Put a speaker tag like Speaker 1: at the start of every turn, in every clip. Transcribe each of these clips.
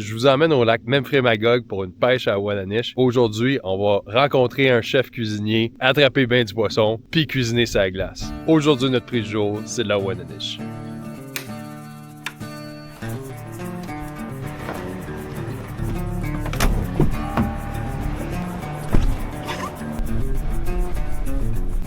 Speaker 1: Je vous emmène au lac Memphremagog pour une pêche à Wananish. Aujourd'hui, on va rencontrer un chef cuisinier, attraper bien du poisson, puis cuisiner sa glace. Aujourd'hui, notre prix du jour, c'est de la Wananish.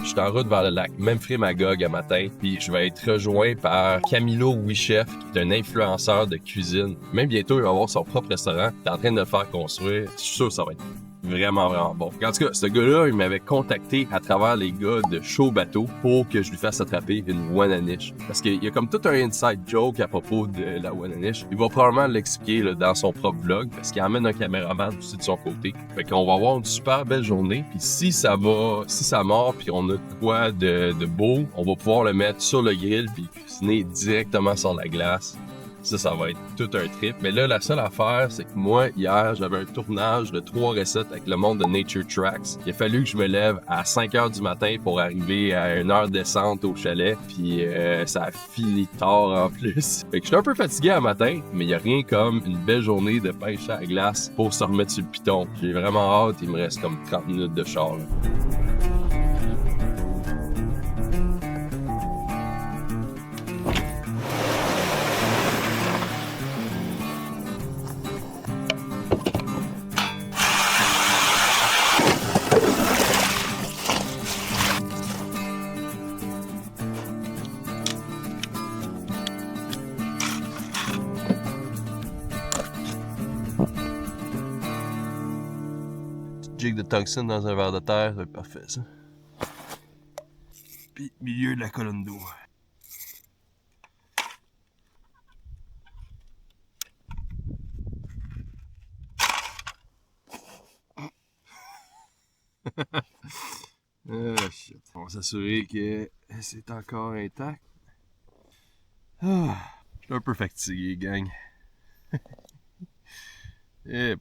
Speaker 1: Je suis en route vers le lac Memphremagog à matin, puis je vais être rejoint par Camilo Wichef, qui est un influenceur de cuisine. Même bientôt, il va avoir son propre restaurant. Il est en train de le faire construire. Je suis sûr que ça va être vraiment bon. En tout cas, ce gars-là, il m'avait contacté à travers les gars de Show Bateau pour que je lui fasse attraper une Wananish. Parce qu'il y a comme tout un inside joke à propos de la Wananish. Il va probablement l'expliquer là, dans son propre vlog, parce qu'il emmène un caméraman aussi de son côté. Fait qu'on va avoir une super belle journée. Puis si ça mord, puis on a quoi de beau, on va pouvoir le mettre sur le grill puis cuisiner directement sur la glace. Ça va être tout un trip. Mais là, la seule affaire, c'est que moi, hier, j'avais un tournage de 3 recettes avec le monde de Nature Tracks. Il a fallu que je me lève à 5 heures du matin pour arriver à 1 heure descente au chalet. Puis ça a fini tard en plus. Fait que j'étais un peu fatigué à matin, mais il n'y a rien comme une belle journée de pêche à la glace pour se remettre sur le piton. J'ai vraiment hâte. Il me reste comme 30 minutes de char, là. Jig de tungstène dans un verre de terre, c'est parfait ça. Puis milieu de la colonne d'eau. Shit. On va s'assurer que c'est encore intact. Je suis un peu fatigué, gang. Eh,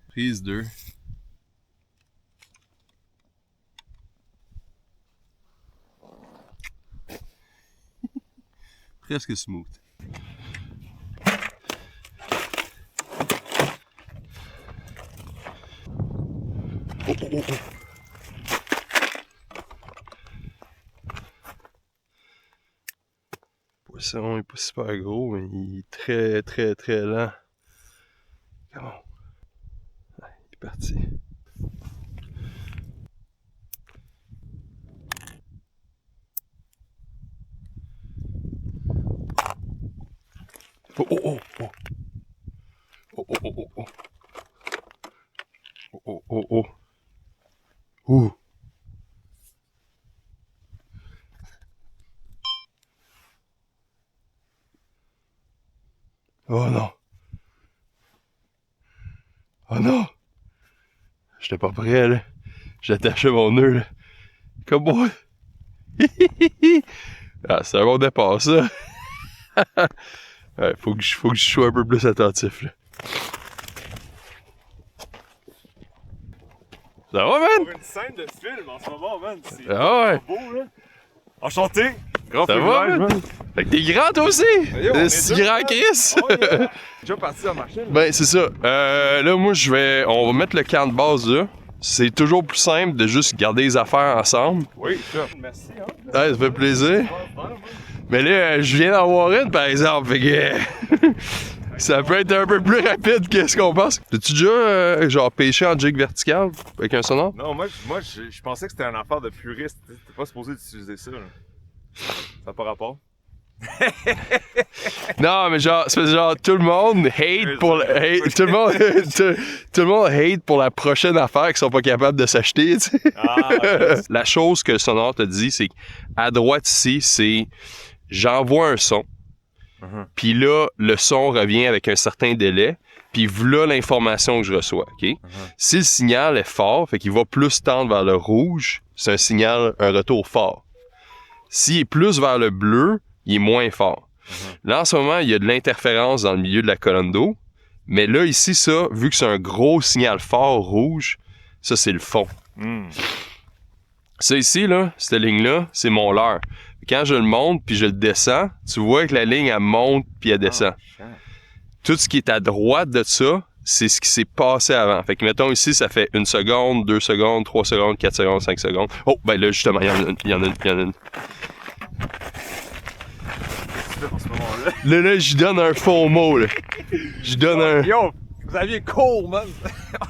Speaker 1: prise 2. Presque smooth. Oh. Le poisson est pas super gros, mais il est très lent. Come on. Ouais, il est parti. Oh. Oh non. Oh non. J'étais pas prêt, là. J'attachais mon nœud, là. Comme moi. Ah, c'est un bon départ, ça. Ouais, faut que je sois un peu plus attentif, là. Ça va, man?
Speaker 2: On a une scène de film en ce moment, man. C'est
Speaker 1: ouais.
Speaker 2: beau, là. Enchanté. Grand
Speaker 1: Ça va, man? Fait que t'es grand, toi aussi?
Speaker 2: T'es
Speaker 1: si grand Chris?
Speaker 2: Oh, yeah. Déjà parti la machine.
Speaker 1: Ben, c'est ça. Là, moi, on va mettre le camp de base, là. C'est toujours plus simple de juste garder les affaires ensemble.
Speaker 2: Oui, ça. Merci, hein.
Speaker 1: Ouais, ça fait plaisir. Mais là, je viens d'en voir une, par exemple. Fait que ça peut être un peu plus rapide que ce qu'on pense. T'as-tu déjà, genre, pêché en jig vertical avec un sonore?
Speaker 2: Non, moi je pensais que c'était un affaire de puriste. T'es pas supposé d'utiliser ça, là. Ça n'a pas rapport.
Speaker 1: Non, mais genre, c'est genre tout le monde hate pour tout le monde hate pour la prochaine affaire qu'ils sont pas capables de s'acheter, tu sais.
Speaker 2: Ah,
Speaker 1: La chose que le sonore te dit, c'est qu'à droite ici, c'est j'envoie un son, puis là, le son revient avec un certain délai, puis voilà l'information que je reçois, OK? Si le signal est fort, fait qu'il va plus tendre vers le rouge, c'est un retour fort. S'il est plus vers le bleu, il est moins fort. Là, en ce moment, il y a de l'interférence dans le milieu de la colonne d'eau. Mais là, ici, ça, vu que c'est un gros signal fort rouge, ça, c'est le fond. Ça ici, là, cette ligne-là, c'est mon leurre. Quand je le monte puis je le descends, tu vois que la ligne, elle monte puis elle descend. tout ce qui est à droite de ça, c'est ce qui s'est passé avant. Fait que, mettons, ici, ça fait 1 seconde, 2 secondes, 3 secondes, 4 secondes, 5 secondes. Oh, ben là, justement, il y en a une.
Speaker 2: En ce moment-là.
Speaker 1: Là, j'y donne un faux mot, là. J'y donne un...
Speaker 2: Yo, Xavier cool, man!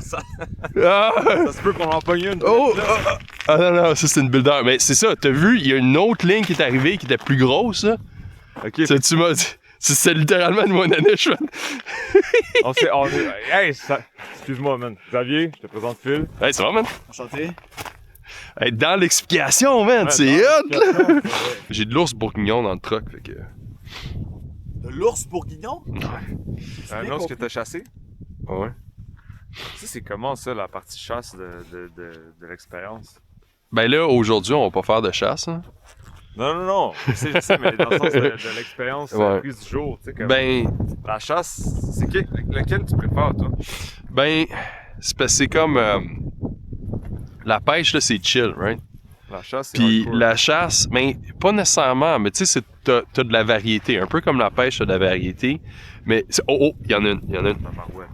Speaker 2: ça
Speaker 1: Ah!
Speaker 2: se peut qu'on en pogne une.
Speaker 1: Oh! Ah non, ça, c'est une builder. Mais c'est ça, t'as vu, il y a une autre ligne qui est arrivée qui était plus grosse, là.
Speaker 2: Ok.
Speaker 1: Ça, tu m'as dit... C'est littéralement une monaniche, man.
Speaker 2: Excuse-moi, man. Xavier, je te présente Phil.
Speaker 1: Hey, ça va, man?
Speaker 3: Enchanté.
Speaker 1: Hey, dans l'explication, man,
Speaker 2: Ouais,
Speaker 1: c'est
Speaker 2: dans
Speaker 1: hot, là!
Speaker 2: l'explication,
Speaker 1: J'ai de l'ours bourguignon dans le truck, fait que...
Speaker 3: De l'ours bourguignon?
Speaker 2: C'est un ours que t'as chassé?
Speaker 1: Ouais.
Speaker 2: Ça, c'est comment, ça, la partie chasse de l'expérience?
Speaker 1: Ben là, aujourd'hui, on va pas faire de chasse, hein.
Speaker 2: Non. Je sais, mais dans le sens de l'expérience
Speaker 1: Ouais.
Speaker 2: prise du jour, tu sais, comme
Speaker 1: Ben,
Speaker 2: la chasse, c'est lequel tu préfères, toi?
Speaker 1: ben, c'est parce que c'est comme... la pêche, là, c'est chill, right?
Speaker 2: La chasse, c'est
Speaker 1: Puis
Speaker 2: hardcore.
Speaker 1: la chasse, ben, pas nécessairement, mais tu sais, t'as de la variété. Un peu comme la pêche, t'as de la variété. Mais, oh, il y en a une.
Speaker 2: La marouette.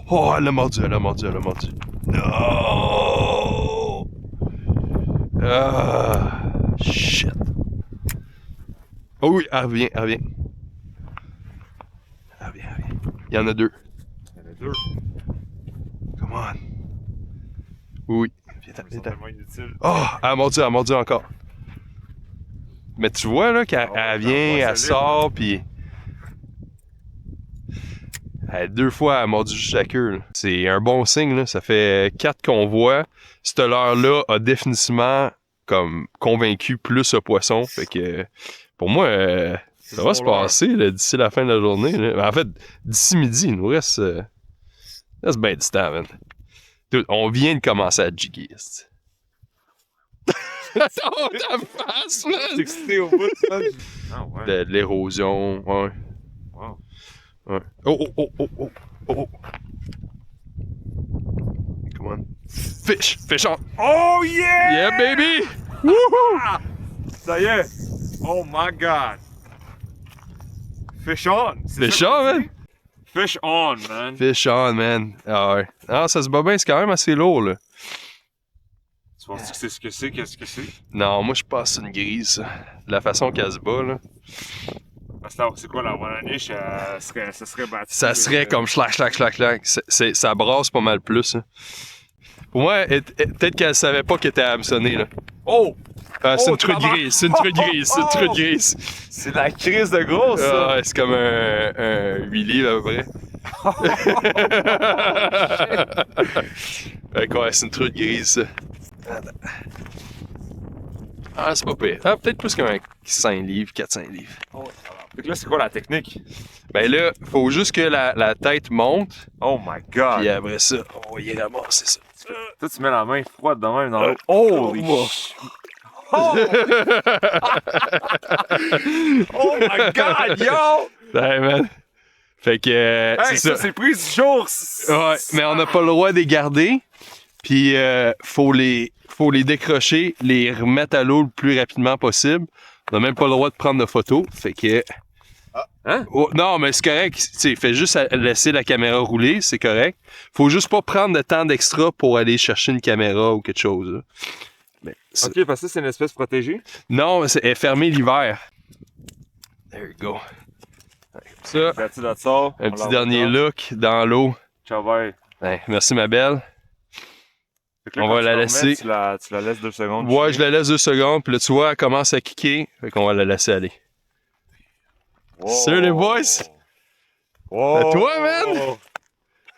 Speaker 1: Oh, elle a mordu. No! Ah, shit. Oh oui, elle revient. Il y en a 2.
Speaker 2: Il y en a 2.
Speaker 1: Come on. Oui.
Speaker 2: Ils sont tellement inutiles.
Speaker 1: Oh, elle a mordu encore. Mais tu vois, là, qu'elle elle vient, elle sort, puis... Elle, 2 fois, elle a mordu juste la queue, là. C'est un bon signe, là. Ça fait 4 qu'on voit. Cette leurre-là a définitivement, comme, convaincu plus le poisson. Fait que, pour moi, ça va se passer, là, d'ici la fin de la journée, là. En fait, d'ici midi, il nous reste bien du temps, man. Dude, on vient de commencer à jigger, Attends, ta face,
Speaker 2: T'es
Speaker 1: man!
Speaker 2: excité au bout, ça? Ah ouais.
Speaker 1: De l'érosion, ouais.
Speaker 2: Wow.
Speaker 1: Ouais. Oh. Come on. Fish on.
Speaker 2: Oh yeah!
Speaker 1: Yeah, baby! Woohoo!
Speaker 2: Ça y est! Oh my god! Fish on! C'est
Speaker 1: Fish
Speaker 2: ça
Speaker 1: on,
Speaker 2: qu'on
Speaker 1: man!
Speaker 2: dit? Fish on, man!
Speaker 1: Fish on, man. Ah ouais. Ah, ça se bat bien, c'est quand même assez lourd, là.
Speaker 2: Tu penses que c'est ce que c'est? Qu'est-ce que c'est?
Speaker 1: Non, moi, je pense que c'est une grise, ça. De la façon qu'elle se bat, là.
Speaker 2: Parce que c'est quoi la one-niche? Ça serait battu.
Speaker 1: Ça serait comme schlac. Ça brasse pas mal plus, hein. Pour moi, peut-être qu'elle savait pas qu'elle était hameçonnée, là.
Speaker 2: Oh!
Speaker 1: C'est
Speaker 2: Oh,
Speaker 1: une truite
Speaker 2: tabarnak!
Speaker 1: grise, c'est une truite grise.
Speaker 2: C'est la crise de grosse, ça!
Speaker 1: Ah, ouais, c'est comme un 8 livres à peu près. Fait que ouais, c'est une truite grise, ça. Ah, c'est pas pire. Ah, peut-être plus qu'un 5 livres, 4-5 livres.
Speaker 2: Oh, fait que là, c'est quoi la technique?
Speaker 1: Ben là, faut juste que la tête monte,
Speaker 2: Oh my god!
Speaker 1: puis après ça, on va y ramasser ça.
Speaker 2: Toi, tu mets la main froide de même dans l'eau. Holy shit! Oh! Oh my god, yo!
Speaker 1: Ouais, man. Fait que,
Speaker 2: Hey,
Speaker 1: c'est ça.
Speaker 2: c'est pris du jour!
Speaker 1: Ouais, mais on n'a pas le droit de les garder. Puis, faut les décrocher, les remettre à l'eau le plus rapidement possible. On n'a même pas le droit de prendre de photos. Fait que...
Speaker 2: Hein?
Speaker 1: Oh, non, mais c'est correct. T'sais, fais juste laisser la caméra rouler, c'est correct. Faut juste pas prendre de temps d'extra pour aller chercher une caméra ou quelque chose, là. Mais
Speaker 2: Ok, parce que c'est une espèce protégée.
Speaker 1: non, elle est fermée l'hiver. There you go. Comme ça.
Speaker 2: That's it, that's all.
Speaker 1: Un
Speaker 2: On
Speaker 1: petit
Speaker 2: la
Speaker 1: dernier
Speaker 2: regarde.
Speaker 1: look dans l'eau.
Speaker 2: Ciao, bye.
Speaker 1: Ouais, merci ma belle.
Speaker 2: Fait que là,
Speaker 1: On
Speaker 2: quand
Speaker 1: va
Speaker 2: tu
Speaker 1: la
Speaker 2: remets,
Speaker 1: laisser.
Speaker 2: Tu la laisses 2 secondes.
Speaker 1: Ouais, je la laisse 2 secondes, puis là, tu vois, elle commence à kicker. Fait qu'on va la laisser aller.
Speaker 2: Wow.
Speaker 1: Salut les boys!
Speaker 2: Wow.
Speaker 1: À toi, man!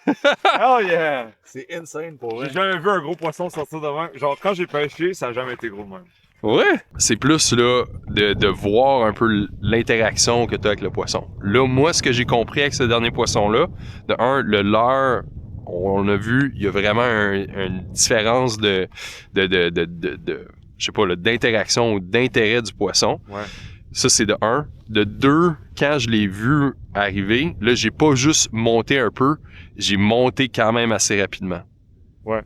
Speaker 2: Hell yeah!
Speaker 3: C'est insane pour vrai.
Speaker 2: J'ai jamais vu un gros poisson sortir de même. Genre, quand j'ai pêché, ça a jamais été gros de même.
Speaker 1: Ouais! C'est plus, là, de voir un peu l'interaction que tu as avec le poisson. Là, moi, ce que j'ai compris avec ce dernier poisson-là, de un, le leurre, on a vu, il y a vraiment une différence de je sais pas, là, d'interaction ou d'intérêt du poisson.
Speaker 2: Ouais.
Speaker 1: Ça, c'est de un. De deux, quand je l'ai vu arriver, là, j'ai pas juste monté un peu, j'ai monté quand même assez rapidement.
Speaker 2: Ouais.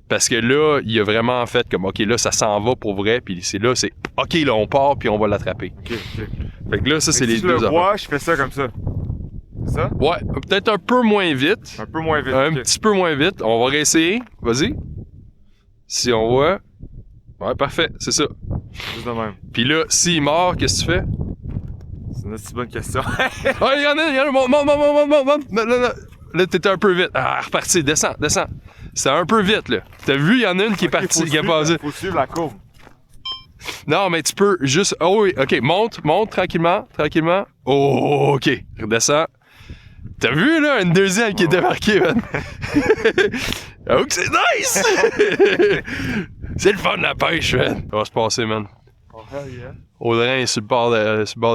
Speaker 1: Parce que là, il a vraiment fait comme, OK, là, ça s'en va pour vrai, puis c'est OK, là, on part, puis on va l'attraper.
Speaker 2: Ok, ok.
Speaker 1: Fait que là, ça, c'est
Speaker 2: Si
Speaker 1: les
Speaker 2: je
Speaker 1: deux
Speaker 2: le
Speaker 1: affaires.
Speaker 2: vois, je fais ça comme ça. C'est ça?
Speaker 1: Ouais, peut-être un peu moins vite.
Speaker 2: Un peu moins vite.
Speaker 1: Un
Speaker 2: ok.
Speaker 1: petit peu moins vite. On va réessayer. Vas-y. Si on voit. Ouais, parfait, c'est ça.
Speaker 2: Juste de même.
Speaker 1: Puis là, s'il mord, qu'est-ce que tu fais?
Speaker 2: C'est une aussi bonne question.
Speaker 1: Ah, il y en a, monte. Non. Là, t'étais un peu vite. Ah, reparti, descends. C'était un peu vite, là. T'as vu, il y en a une qui est partie, qui est passée.
Speaker 2: Faut suivre la courbe.
Speaker 1: Non, mais tu peux juste. Oh oui, ok, monte tranquillement. Oh, ok, redescends. T'as vu, là, une deuxième qui est débarquée, man. Oh, que c'est nice! C'est le fun de la pêche, man. Ça va se passer, man.
Speaker 2: Oh, hell yeah.
Speaker 1: Audrey est sur le bord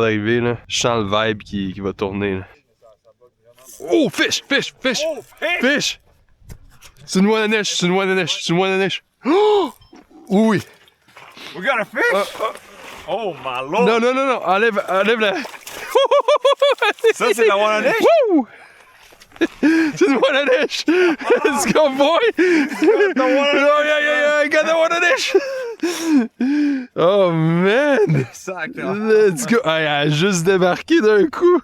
Speaker 1: d'arrivée, là. Je sens le vibe qui va tourner, là. Oh, fish!
Speaker 2: Oh, hey!
Speaker 1: Fish! C'est une moine à neige. Oh! Oui!
Speaker 2: We got a fish! Oh, my lord!
Speaker 1: Non, enlève la...
Speaker 2: Ça, c'est la one à neige?
Speaker 1: Wouh! C'est une moine à neige! Let's go, boy! Oh, yeah, I got the one à neige! Oh, man!
Speaker 2: Sacre!
Speaker 1: Let's go! Ah, elle a juste débarqué d'un coup!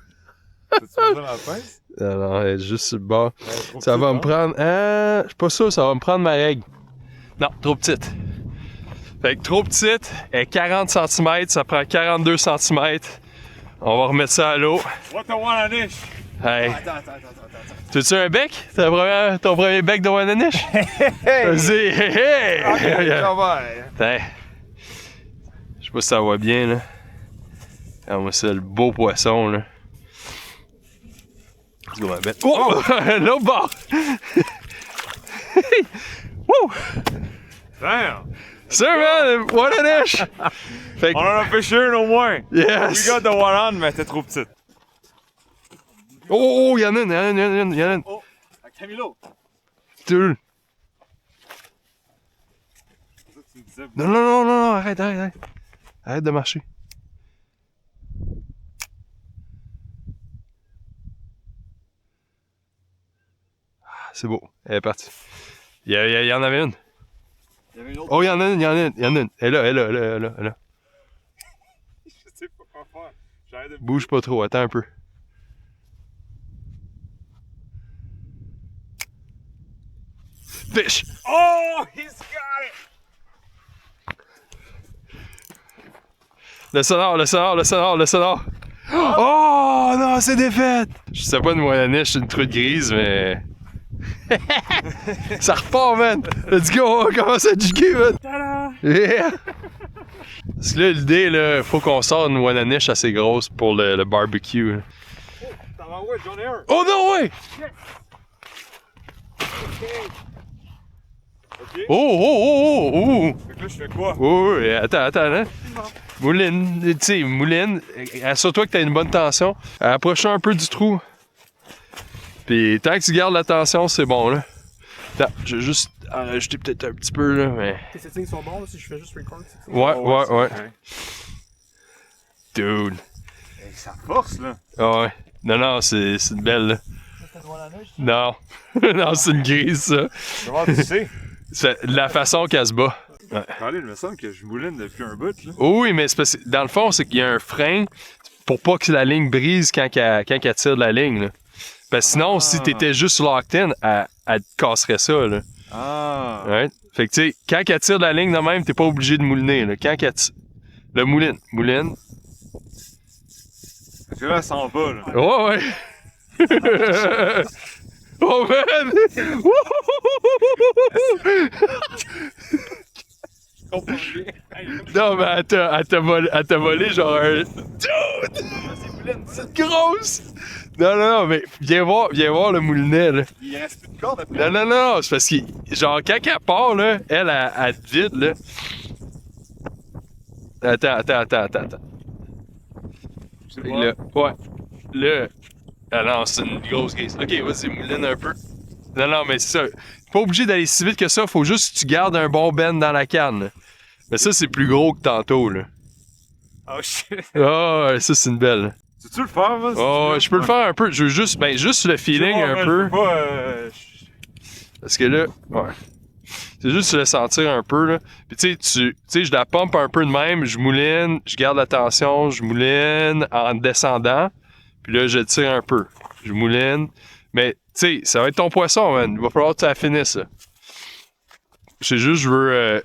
Speaker 2: T'as-tu besoin de la pince?
Speaker 1: Non, elle est juste sur le bord. Ça va me prendre... je suis pas sûr, ça va me prendre ma règle. Non, trop petite. Fait que trop petite, elle est 40 cm, ça prend 42 cm. On va remettre ça à l'eau.
Speaker 2: What the one à neige?
Speaker 1: Hey.
Speaker 2: Attends.
Speaker 1: Tu un bec? Ton premier bec de Wananiche? Vas-y, hey!
Speaker 2: Ok, ça va.
Speaker 1: Hey. Je sais pas si ça va bien, là. Ah, moi, c'est le beau poisson, là. Let's go, ma bête. Oh! L'autre bord! Woo!
Speaker 2: Damn!
Speaker 1: Sir, man! Wananiche! Fait que...
Speaker 2: On en a pêché une au moins.
Speaker 1: Yes!
Speaker 2: We got the one on, mais t'es trop petite.
Speaker 1: Oh, y'en a une.
Speaker 3: Oh, Camilo.
Speaker 1: Deux.
Speaker 2: C'est ça que tu me disais.
Speaker 1: Non, arrête. Arrête de marcher. Ah, c'est beau, elle est partie. Il y en avait une.
Speaker 3: Il y avait une autre.
Speaker 1: Oh, il y en a une. Elle est là.
Speaker 2: Je sais pas quoi faire. J'arrête de...
Speaker 1: Bouge pas trop, attends un peu. Fish!
Speaker 2: Oh, he's got it!
Speaker 1: Le sonore! Oh non, c'est défaite! Je sais pas de moyenne, c'est une truite grise, mais... Ça repart, man! Let's go, on commence à jiguer, man!
Speaker 2: Tada!
Speaker 1: Yeah! Parce que là, l'idée, là, faut qu'on sorte une Wananiche assez grosse pour le barbecue. Là.
Speaker 2: T'en vas où, j'en ai un!
Speaker 1: Oh non, ouais!
Speaker 2: Ok.
Speaker 1: Oh!
Speaker 2: Fait que là, je fais quoi?
Speaker 1: Oh, attends, hein? Mouline, tu sais, assure-toi que t'as une bonne tension. Approche-toi un peu du trou. Puis tant que tu gardes la tension, c'est bon, là. Attends, je vais juste en rajouter peut-être un petit peu, là, mais...
Speaker 4: Tes settings sont bons là, si je fais juste record. c'est ça?
Speaker 1: Ouais. Dude.
Speaker 2: Hey, ça force, là.
Speaker 1: Ah ouais. Non, c'est une belle, là.
Speaker 4: C'est une à neige.
Speaker 1: Non. Non, c'est une grise, ça.
Speaker 2: Comment tu sais?
Speaker 1: C'est la façon qu'elle se bat.
Speaker 2: Allez, il me semble que je mouline depuis un bout, là.
Speaker 1: Oh oui, mais c'est parce que, dans le fond, c'est qu'il y a un frein pour pas que la ligne brise quand elle tire de la ligne, là. Parce que sinon, si t'étais juste locked in, elle te casserait ça, là.
Speaker 2: Ah!
Speaker 1: Ouais. Fait que, tu sais, quand elle tire de la ligne de même, t'es pas obligé de mouliner, là. Quand elle le mouline.
Speaker 2: Parce que là, elle s'en va, là.
Speaker 1: Ouais. Oh man! Non, mais elle t'a volé genre un... Dude! C'est grosse! Non, mais viens voir le moulinet, là.
Speaker 3: Il reste plus de corde après.
Speaker 1: Non, c'est parce que, genre, quand elle part, là, elle te vide, là. Attends.
Speaker 2: Je sais
Speaker 1: Fait que
Speaker 2: pas.
Speaker 1: là, ouais. Là. Ah non, c'est une grosse grise. Ok, vas-y, mouline un peu. Non, mais c'est ça. Pas obligé d'aller si vite que ça, faut juste que tu gardes un bon bend dans la canne, là. Mais ça, c'est plus gros que tantôt, là.
Speaker 2: Oh shit!
Speaker 1: Ah, ouais, ça, c'est une belle.
Speaker 2: Tu le faire, vas-y?
Speaker 1: Oh, je peux le faire un peu. Je veux juste le feeling un peu.
Speaker 2: Je peux pas,
Speaker 1: Parce que là, ouais. C'est juste tu laisses sentir un peu, là. Puis tu sais, je la pompe un peu de même, je mouline, je garde la tension, je mouline en descendant. Puis là, je tire un peu. Je mouline. Mais tu sais, ça va être ton poisson, man. Il va falloir que tu la finisses, là. C'est juste, je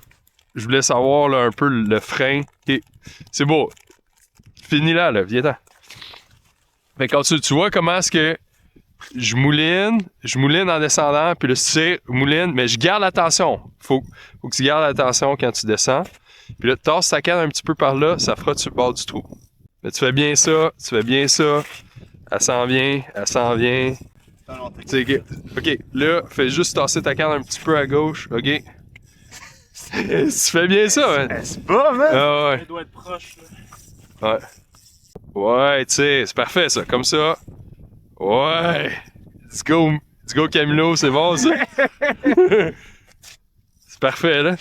Speaker 1: voulais savoir là, un peu le frein. Okay. C'est beau. Finis là, viens-t'en. Fait que quand tu vois comment est-ce que je mouline en descendant, puis là, je tire, mouline, mais je garde la tension. Faut que tu gardes la tension quand tu descends. Puis là, tu tasses ta canne un petit peu par là, ça frotte sur le bord du trou. Mais tu fais bien ça, Elle s'en vient. OK, là, fais juste tasser ta canne un petit peu à gauche, OK? Tu fais bien ça, hein?
Speaker 2: C'est pas, man!
Speaker 1: Ah ouais.
Speaker 4: Il doit être proche, là.
Speaker 1: Ouais. Ouais, tu sais, c'est parfait ça, comme ça. Ouais. Let's go Camilo, c'est bon ça. C'est parfait là.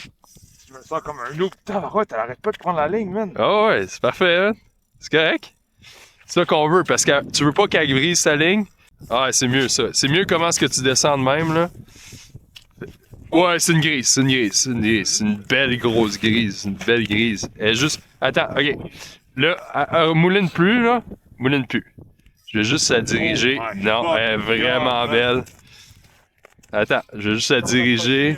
Speaker 2: Je me sens comme un loup. Putain, ouais, t'arrêtes pas de prendre la ligne, man.
Speaker 1: Ah ouais, c'est parfait hein. C'est correct. C'est ça qu'on veut, parce que tu veux pas qu'elle brise sa ligne. Ah, c'est mieux ça. C'est mieux comment est-ce que tu descends de même là. Ouais, c'est une grise. C'est une belle grosse grise. Elle est juste. Attends, ok. Là, elle mouline plus, là. Mouline plus. Je vais juste la diriger.
Speaker 2: Oh my
Speaker 1: Non,
Speaker 2: God,
Speaker 1: elle est vraiment belle. Attends, je vais juste la diriger.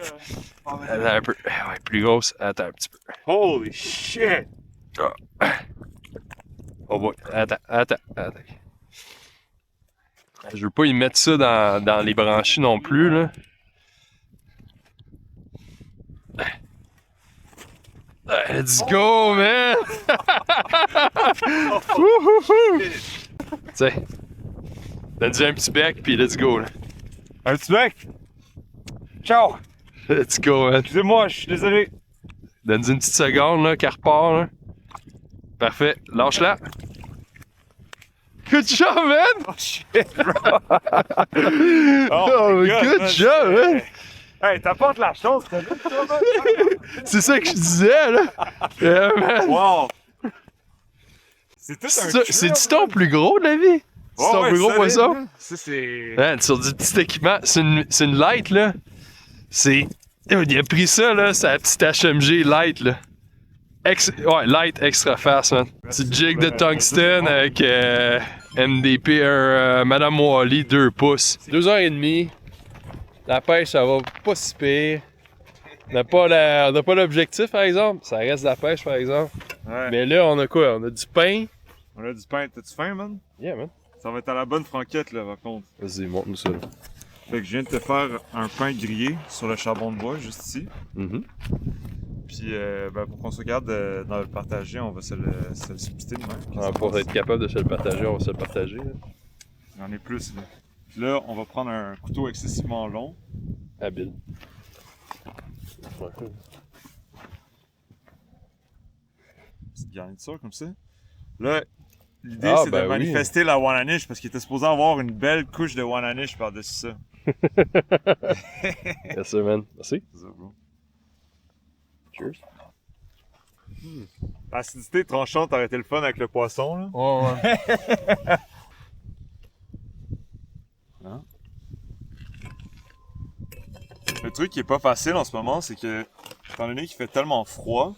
Speaker 1: Attends un peu. Ouais, plus grosse. Attends un petit peu.
Speaker 2: Holy shit!
Speaker 1: Oh boy. Attends. Je veux pas y mettre ça dans les branchies non plus, là. Let's go, man! Tiens, donne-lui un petit bec, puis let's go, là.
Speaker 2: Un petit bec! Ciao!
Speaker 1: Let's go, man.
Speaker 2: Excusez-moi, je suis désolé.
Speaker 1: Donne-lui une petite seconde, là, qu'elle repart, là. Parfait. Lâche-la. Good job, man!
Speaker 2: Oh shit, bro!
Speaker 1: Oh,
Speaker 2: my God,
Speaker 1: good
Speaker 2: man.
Speaker 1: job, man!
Speaker 2: Hey, t'apportes la chance, t'as vu ça, man?
Speaker 1: C'est ça que je disais, là. Yeah, man.
Speaker 2: Wow! C'est tout un trip,
Speaker 1: C'est-tu ton plus gros de la vie? C'est ton plus gros poisson?
Speaker 2: Ça, c'est...
Speaker 1: Man, sur du petit équipement, c'est une light, là. C'est... Il a pris ça, là, sa petite HMG light, là. Ouais, light extra fast, man. Petit jig de tungstène avec MDP, Madame Wally, 2 pouces. 2h30. La pêche, ça va pas si pire. On n'a pas l'objectif, par exemple. Ça reste de la pêche, par exemple.
Speaker 2: Ouais.
Speaker 1: Mais là, on a quoi? On a du pain.
Speaker 2: On a du pain. T'as-tu faim, man?
Speaker 1: Yeah, man.
Speaker 2: Ça va être à la bonne franquette, là, par contre.
Speaker 1: Vas-y, montre-nous ça.
Speaker 2: Fait que je viens de te faire un pain grillé sur le charbon de bois, juste ici.
Speaker 1: Mm-hmm.
Speaker 2: Puis, pour qu'on se garde dans le partager, on va se le splitter de même.
Speaker 1: Pour être capable de se le partager, on va se le partager. Là.
Speaker 2: Il y en a plus, là. Puis là, on va prendre un couteau excessivement long.
Speaker 1: Habile.
Speaker 2: Petite garniture comme ça. Là, l'idée
Speaker 1: Ah,
Speaker 2: c'est
Speaker 1: ben
Speaker 2: de manifester la Wananiche parce qu'il était supposé avoir une belle couche de Wananiche par-dessus ça.
Speaker 1: Yes, sir, man. Merci.
Speaker 2: C'est ça, bro.
Speaker 1: Cheers.
Speaker 2: L'acidité tranchante aurait été le fun avec le poisson, là.
Speaker 1: Ouais.
Speaker 2: Hein? Le truc qui est pas facile en ce moment, c'est que, étant donné qu'il fait tellement froid,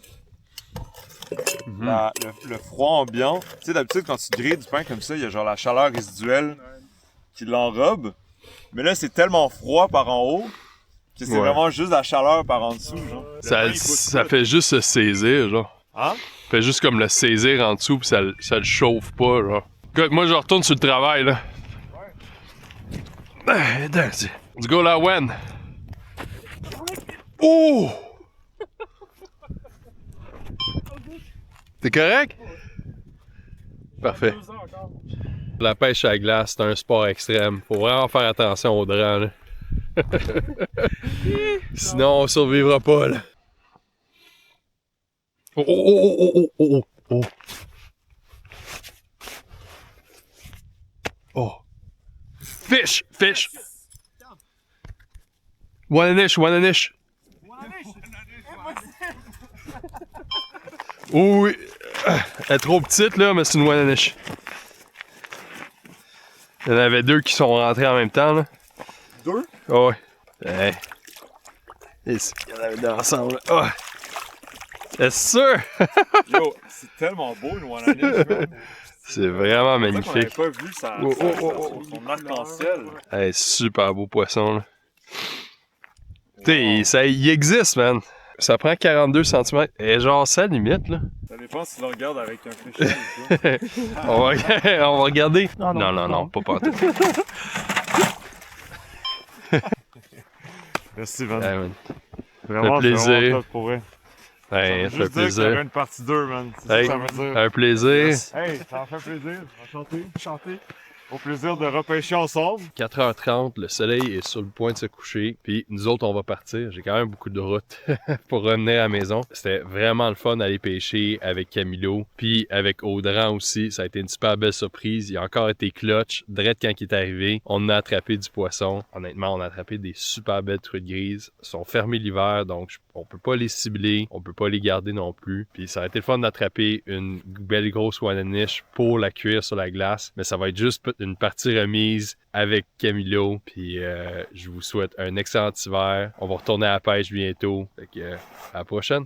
Speaker 2: le froid ambiant, tu sais, d'habitude, quand tu grilles du pain comme ça, il y a genre la chaleur résiduelle qui l'enrobe. Mais là, c'est tellement froid par en haut que c'est vraiment juste la chaleur par en dessous, genre.
Speaker 1: Ça fait juste se saisir, genre.
Speaker 2: Hein?
Speaker 1: Ça fait juste comme le saisir en dessous, pis ça le chauffe pas, genre. Écoute, moi, je retourne sur le travail, là. Ouais. Let's go, la Wen. Oh! T'es correct? Parfait. La pêche à la glace, c'est un sport extrême. Faut vraiment faire attention aux draps, là. Sinon, on survivra pas, là. Oh. Oh. Fish. Wananiche. Oui. Elle est trop petite, là, mais c'est une Wananiche. Il y en avait 2 qui sont rentrés en même temps, là.
Speaker 2: 2?
Speaker 1: Oh, ouais. Hey. Et il y en avait deux ensemble. Oh. C'est sûr!
Speaker 2: Yo, c'est tellement beau, une Wananiche, man.
Speaker 1: C'est vraiment
Speaker 2: C'est vrai qu'on avait
Speaker 1: magnifique.
Speaker 2: pas vu son arc-en-ciel.
Speaker 1: Hey, super beau poisson, là. T'sais, il existe, man. Ça prend 42 cm. Et genre, ça limite, là.
Speaker 2: Ça dépend si tu le regardes avec un fléchette ou pas.
Speaker 1: on va regarder. Non, pas partout.
Speaker 2: Merci, man.
Speaker 1: Hey, man.
Speaker 2: Vraiment,
Speaker 1: fait plaisir.
Speaker 2: c'est vraiment top pour vrai.
Speaker 1: Hey, ça fait
Speaker 2: Juste dire qu'il y
Speaker 1: plaisir.
Speaker 2: aurait une partie 2, man. C'est
Speaker 1: Hey,
Speaker 2: ça que ça veut dire.
Speaker 1: un plaisir.
Speaker 2: Hey, ça m'a fait plaisir. Enchanté. Au plaisir de repêcher ensemble.
Speaker 1: 4h30, le soleil est sur le point de se coucher. Puis nous autres, on va partir. J'ai quand même beaucoup de route pour revenir à la maison. C'était vraiment le fun d'aller pêcher avec Camilo. Puis avec Audran aussi. Ça a été une super belle surprise. Il a encore été clutch. Direct quand il est arrivé, on a attrapé du poisson. Honnêtement, on a attrapé des super belles truites grises. Ils sont fermés l'hiver, donc on peut pas les cibler. On peut pas les garder non plus. Puis ça a été le fun d'attraper une belle grosse Wananiche pour la cuire sur la glace. Mais ça va être juste une partie remise avec Camilo. Puis je vous souhaite un excellent hiver. On va retourner à la pêche bientôt. Fait que, à la prochaine.